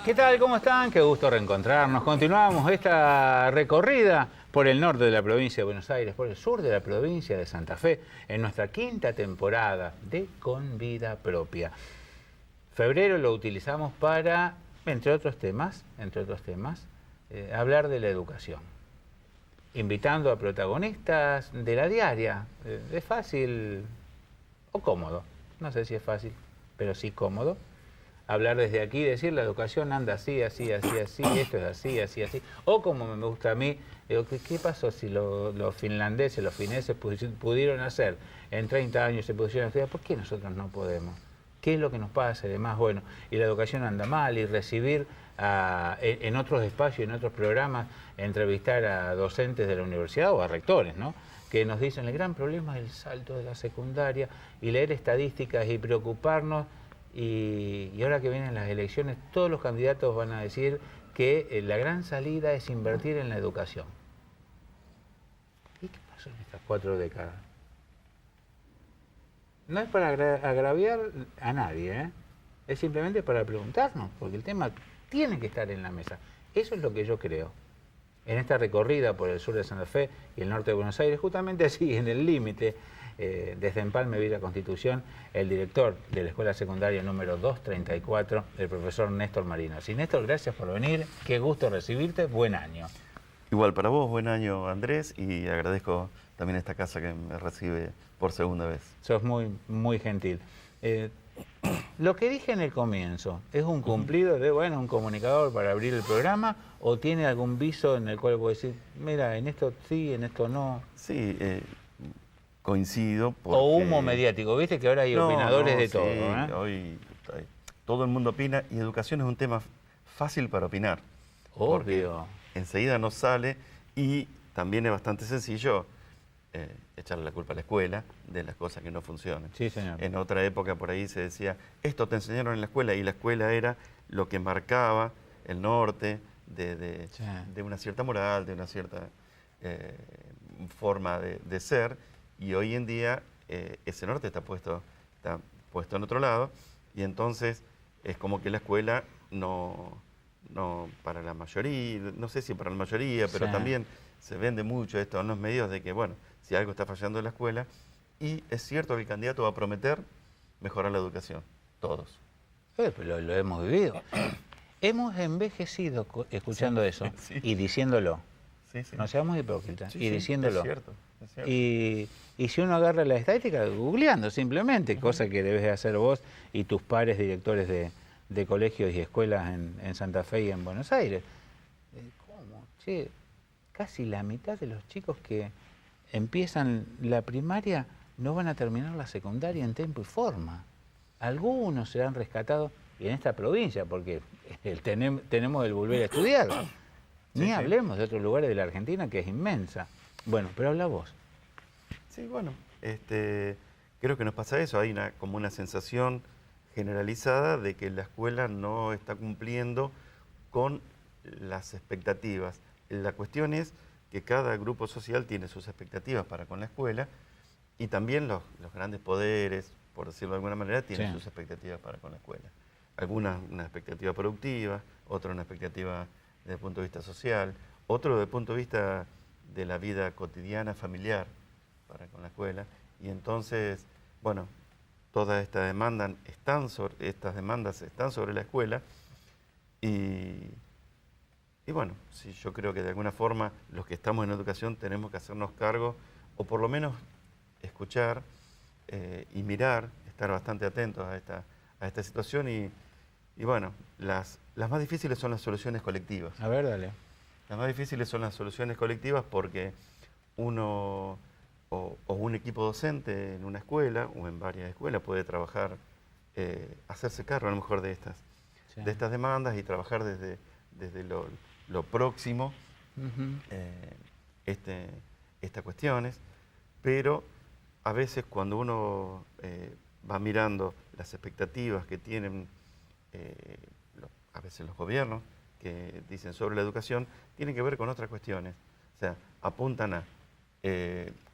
¿Qué tal? ¿Cómo están? Qué gusto reencontrarnos. Continuamos esta recorrida por el norte de la provincia de Buenos Aires, por el sur de la provincia de Santa Fe, en nuestra quinta temporada de Con Vida Propia. Febrero lo utilizamos para, entre otros temas, hablar de la educación. Invitando a protagonistas de la diaria. Es fácil o cómodo. No sé si es fácil, pero sí cómodo. Hablar desde aquí, decir la educación anda así, así, así, así, esto es así, así, así. O como me gusta a mí, digo, ¿qué pasó si los finlandeses, los fineses pudieron hacer en 30 años, se pusieron a estudiar? ¿Por qué nosotros no podemos? ¿Qué es lo que nos pasa? Además, bueno, y la educación anda mal, y recibir en otros espacios, en otros programas, entrevistar a docentes de la universidad o a rectores, ¿no? Que nos dicen, el gran problema es el salto de la secundaria, y leer estadísticas y preocuparnos. Y ahora que vienen las elecciones, todos los candidatos van a decir que la gran salida es invertir en la educación. ¿Y qué pasó en estas 4 décadas? No es para agraviar a nadie, ¿eh? Es simplemente para preguntarnos, porque el tema tiene que estar en la mesa. Eso es lo que yo creo. En esta recorrida por el sur de Santa Fe y el norte de Buenos Aires, justamente así, en el límite, desde Empalme, Villa Constitución, el director de la Escuela Secundaria número 234, el profesor Néstor Marinos. Y Néstor, gracias por venir, qué gusto recibirte, buen año. Igual para vos, buen año Andrés, y agradezco también esta casa que me recibe por segunda vez. Sos muy gentil. Lo que dije en el comienzo, ¿es un cumplido de, bueno, un comunicador para abrir el programa o tiene algún viso en el cual puedo decir, mira, en esto sí, en esto no? Sí, coincido. Porque... O humo mediático, viste que ahora hay opinadores de todo, ¿eh? Hoy todo el mundo opina y educación es un tema fácil para opinar. Obvio. Enseguida nos sale y también es bastante sencillo echarle la culpa a la escuela de las cosas que no funcionan. Sí, señor. En otra época por ahí se decía, esto te enseñaron en la escuela, y la escuela era lo que marcaba el norte de una cierta moral, de una cierta forma de ser, y hoy en día ese norte está puesto en otro lado, y entonces es como que la escuela no para la mayoría, no sé si para la mayoría, pero también se vende mucho esto en los medios de que, bueno, si algo está fallando en la escuela, y es cierto que el candidato va a prometer mejorar la educación, todos. Pero lo hemos vivido. Hemos envejecido escuchando eso y diciéndolo. Sí. No seamos hipócritas. Y diciéndolo. Es cierto. Y si uno agarra la estadística, googleando simplemente, cosa que debes de hacer vos y tus pares directores de colegios y escuelas en Santa Fe y en Buenos Aires. ¿Cómo? Che, casi la mitad de los chicos que empiezan la primaria no van a terminar la secundaria en tiempo y forma. Algunos serán rescatados, y en esta provincia, porque tenemos el volver a estudiar. Ni hablemos de otros lugares de la Argentina, que es inmensa. Bueno, pero habla vos. Sí, bueno, creo que nos pasa eso. Hay como una sensación generalizada de que la escuela no está cumpliendo con las expectativas. La cuestión es que cada grupo social tiene sus expectativas para con la escuela, y también los grandes poderes, por decirlo de alguna manera, tienen sus expectativas para con la escuela. Algunas una expectativa productiva, otra una expectativa desde el punto de vista social, otro desde el punto de vista de la vida cotidiana, familiar, para con la escuela. Y entonces, bueno, todas estas demandas están sobre la escuela, y bueno, sí, yo creo que de alguna forma los que estamos en educación tenemos que hacernos cargo, o por lo menos escuchar y mirar, estar bastante atentos a esta situación, y bueno, las más difíciles son las soluciones colectivas. A ver, dale. Las más difíciles son las soluciones colectivas porque uno o un equipo docente en una escuela o en varias escuelas puede trabajar, hacerse cargo a lo mejor de estas demandas y trabajar desde lo próximo estas cuestiones, pero a veces cuando uno va mirando las expectativas que tienen a veces los gobiernos que dicen sobre la educación, tienen que ver con otras cuestiones. O sea, apuntan a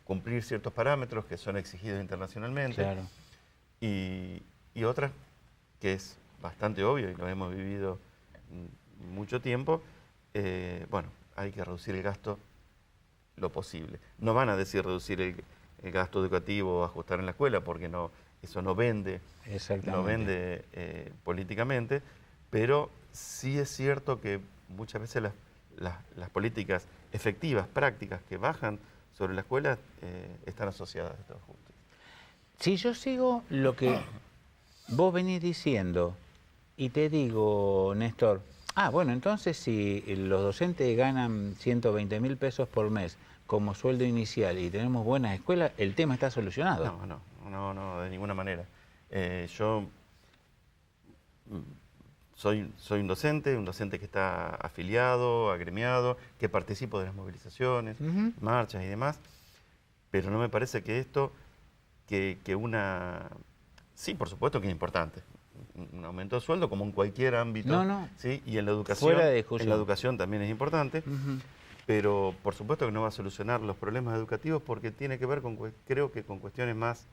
cumplir ciertos parámetros que son exigidos internacionalmente, y otras que es bastante obvio y lo hemos vivido mucho tiempo, bueno, hay que reducir el gasto lo posible. No van a decir reducir el gasto educativo o ajustar en la escuela, porque no, eso no vende, políticamente, pero sí es cierto que muchas veces las políticas efectivas, prácticas, que bajan sobre la escuela, están asociadas a estos ajustes. Si yo sigo lo que vos venís diciendo y te digo, Néstor, bueno, entonces si los docentes ganan 120.000 pesos por mes como sueldo inicial y tenemos buenas escuelas, el tema está solucionado. No, de ninguna manera. Yo soy un docente que está afiliado, agremiado, que participo de las movilizaciones, marchas y demás, pero no me parece que esto, sí, por supuesto que es importante, un aumento de sueldo como en cualquier ámbito, ¿sí? Y en la educación, fuera de discusión. En la educación también es importante, pero por supuesto que no va a solucionar los problemas educativos porque tiene que ver creo que con cuestiones más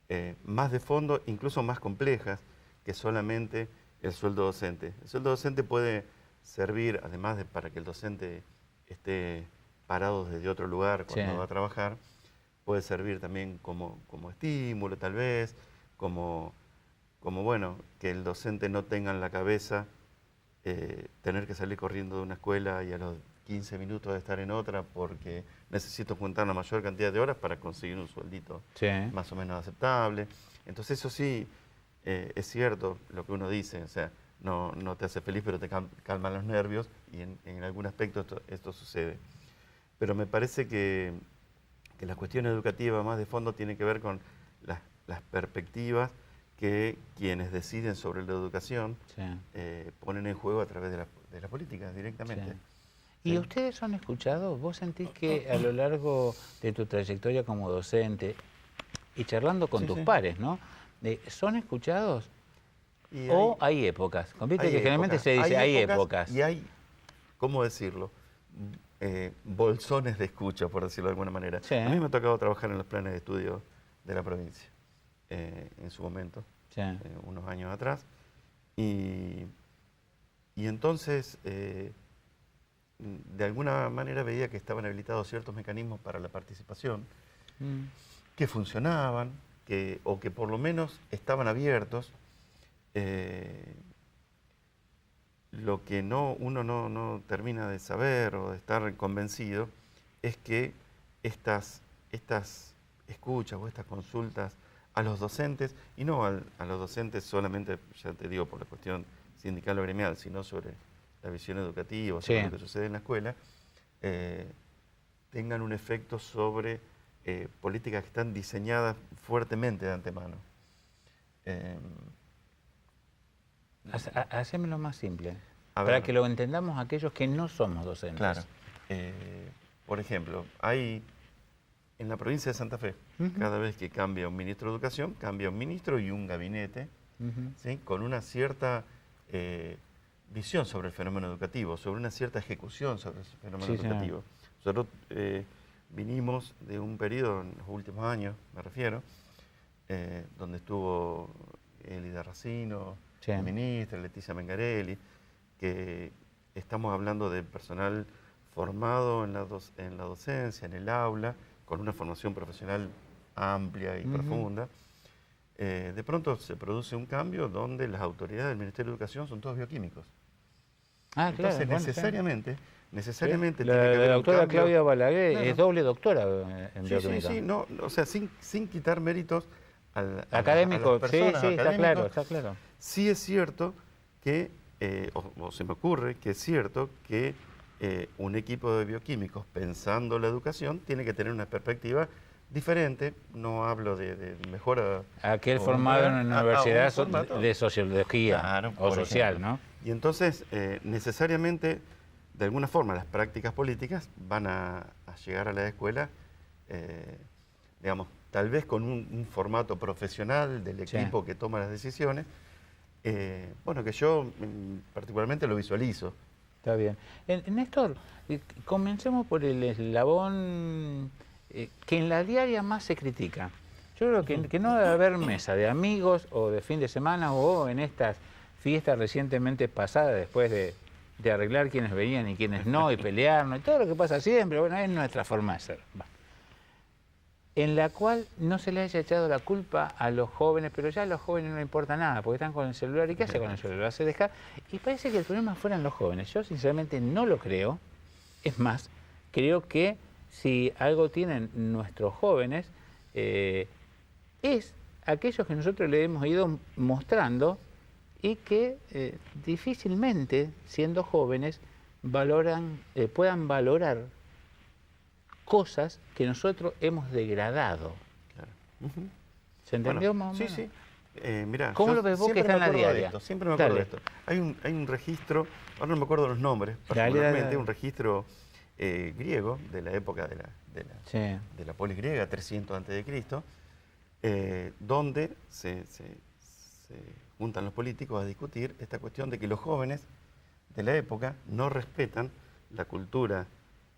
de fondo, incluso más complejas que solamente el sueldo docente. El sueldo docente puede servir, además de para que el docente esté parado desde otro lugar cuando va a trabajar, puede servir también como estímulo tal vez, como bueno, que el docente no tenga en la cabeza tener que salir corriendo de una escuela y a los 15 minutos de estar en otra porque necesito juntar la mayor cantidad de horas para conseguir un sueldito más o menos aceptable. Entonces eso sí, es cierto lo que uno dice, o sea, no te hace feliz pero te calman los nervios y en algún aspecto esto sucede. Pero me parece que la cuestión educativa más de fondo tiene que ver con las perspectivas que quienes deciden sobre la educación ponen en juego a través de la política directamente. ¿Y ustedes son escuchados? ¿Vos sentís que a lo largo de tu trayectoria como docente y charlando con tus pares, ¿no? ¿Son escuchados? ¿O hay épocas? Viste que generalmente se dice hay épocas. Y hay, ¿cómo decirlo? Bolsones de escucha, por decirlo de alguna manera. A mí me ha tocado trabajar en los planes de estudio de la provincia, en su momento, unos años atrás. Y entonces, de alguna manera veía que estaban habilitados ciertos mecanismos para la participación, que funcionaban, o que por lo menos estaban abiertos. Lo que uno no termina de saber o de estar convencido es que estas escuchas o estas consultas a los docentes, y no a los docentes solamente, ya te digo, por la cuestión sindical o gremial, sino sobre la visión educativa, sobre lo que sucede en la escuela, tengan un efecto sobre políticas que están diseñadas fuertemente de antemano. Hacémelo más simple, para que lo entendamos aquellos que no somos docentes. Claro. Por ejemplo, hay en la provincia de Santa Fe, cada vez que cambia un ministro de Educación, cambia un ministro y un gabinete, ¿sí? Con una cierta visión sobre el fenómeno educativo, sobre una cierta ejecución sobre el fenómeno educativo. Nosotros vinimos de un periodo, en los últimos años, me refiero, donde estuvo Elida Racino, la ministra, Leticia Mengarelli, que estamos hablando de personal formado en la docencia, en el aula, con una formación profesional amplia y profunda. De pronto se produce un cambio donde las autoridades del Ministerio de Educación son todos bioquímicos. Entonces, necesariamente la doctora Claudia Balaguer es doble doctora en bioquímica. O sea, sin quitar méritos académico, a las personas, está claro. Sí es cierto que, o se me ocurre que es cierto que un equipo de bioquímicos pensando la educación tiene que tener una perspectiva diferente. No hablo de mejora. Aquel formado en una universidad de sociología o social, ejemplo, ¿no? Y entonces, necesariamente, de alguna forma, las prácticas políticas van a llegar a la escuela, digamos, tal vez con un formato profesional del equipo que toma las decisiones, bueno, que yo particularmente lo visualizo. Está bien. Néstor, comencemos por el eslabón que en la diaria más se critica. Yo creo que no debe haber mesa de amigos o de fin de semana o en estas fiesta recientemente pasada, después de arreglar quienes venían y quienes no, y pelearnos, y todo lo que pasa siempre, bueno, es nuestra forma de ser. Va. En la cual no se le haya echado la culpa a los jóvenes, pero ya a los jóvenes no les importa nada, porque están con el celular. ¿Y qué hace con el celular? Se deja. Y parece que el problema fueran los jóvenes. Yo sinceramente no lo creo. Es más, creo que si algo tienen nuestros jóvenes, es aquellos que nosotros le hemos ido mostrando y que difícilmente, siendo jóvenes, puedan valorar cosas que nosotros hemos degradado. Claro. ¿Se entendió, Bueno, más o sí, menos? sí. Mirá, ¿Cómo yo lo ves vos que siempre está en me la acuerdo de diaria? esto, siempre me acuerdo Dale. de esto. Hay un registro, ahora no me acuerdo los nombres, Dale, particularmente, dale. un registro griego de la época Sí. de la polis griega, 300 a.C., donde se juntan los políticos a discutir esta cuestión de que los jóvenes de la época no respetan la cultura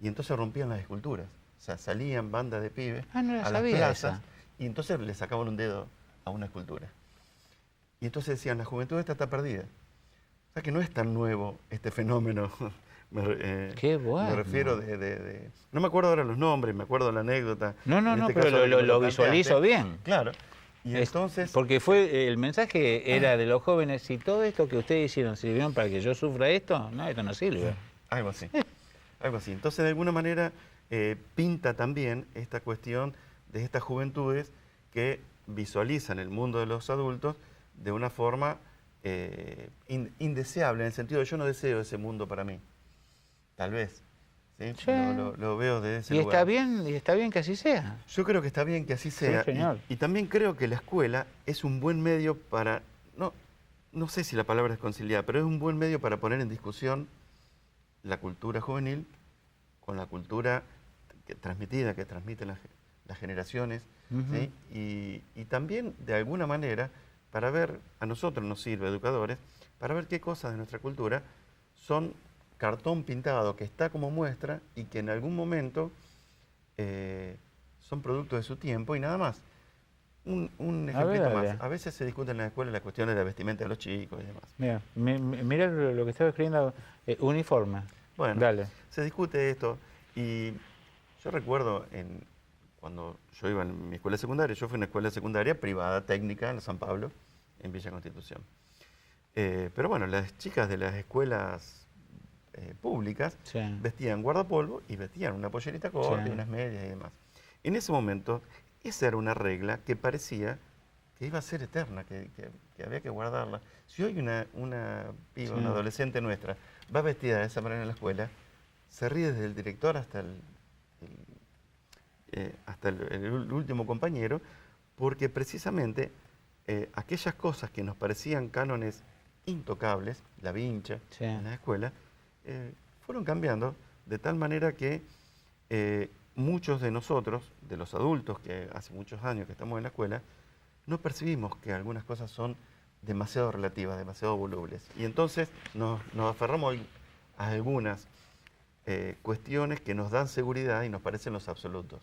y entonces rompían las esculturas. O sea, salían bandas de pibes Ah, no la a las sabía plazas esa. y entonces le sacaban un dedo a una escultura. Y entonces decían, la juventud esta está perdida. O sea que no es tan nuevo este fenómeno. Qué bueno. Me refiero no me acuerdo ahora los nombres, me acuerdo la anécdota. No, En este pero caso, lo planteaste. visualizo bien. Claro. Y Es- entonces... Porque fue el mensaje era de los jóvenes: si todo esto que ustedes hicieron sirvieron para que yo sufra esto, no, esto no sirve. Algo así. Algo así. Entonces, de alguna manera, pinta también esta cuestión de estas juventudes que visualizan el mundo de los adultos de una forma indeseable, en el sentido de yo no deseo ese mundo para mí. Tal vez. ¿Sí? Sí. Lo veo desde ese Y lugar. está bien que así sea. Yo creo que está bien que así sea. señor. Y también creo que la escuela es un buen medio para, no sé si la palabra es conciliar, pero es un buen medio para poner en discusión la cultura juvenil con la cultura que transmiten las generaciones, ¿sí? Y también, de alguna manera, para ver, a nosotros nos sirve, educadores, para ver qué cosas de nuestra cultura son cartón pintado que está como muestra y que en algún momento son producto de su tiempo y nada más. Un ejemplito dale. más. A veces se discute en la escuela la cuestión de la vestimenta de los chicos y demás. Mira lo que estaba escribiendo, uniforme. Bueno, Dale. se discute esto y yo recuerdo cuando yo iba en mi escuela secundaria, yo fui a una escuela secundaria privada, técnica, en San Pablo, en Villa Constitución. Pero bueno, las chicas de las escuelas públicas Sí. vestían guardapolvo y vestían una pollerita corta Sí. y unas medias y demás. En ese momento, esa era una regla que parecía que iba a ser eterna, que había que guardarla. Si hoy una piba, Sí. una adolescente nuestra, va vestida de esa manera en la escuela, se ríe desde el director hasta el último compañero, porque precisamente aquellas cosas que nos parecían cánones intocables, la vincha Sí. en la escuela, fueron cambiando de tal manera que muchos de nosotros, de los adultos que hace muchos años que estamos en la escuela, no percibimos que algunas cosas son demasiado relativas, demasiado volubles. Y entonces nos aferramos a algunas cuestiones que nos dan seguridad y nos parecen los absolutos.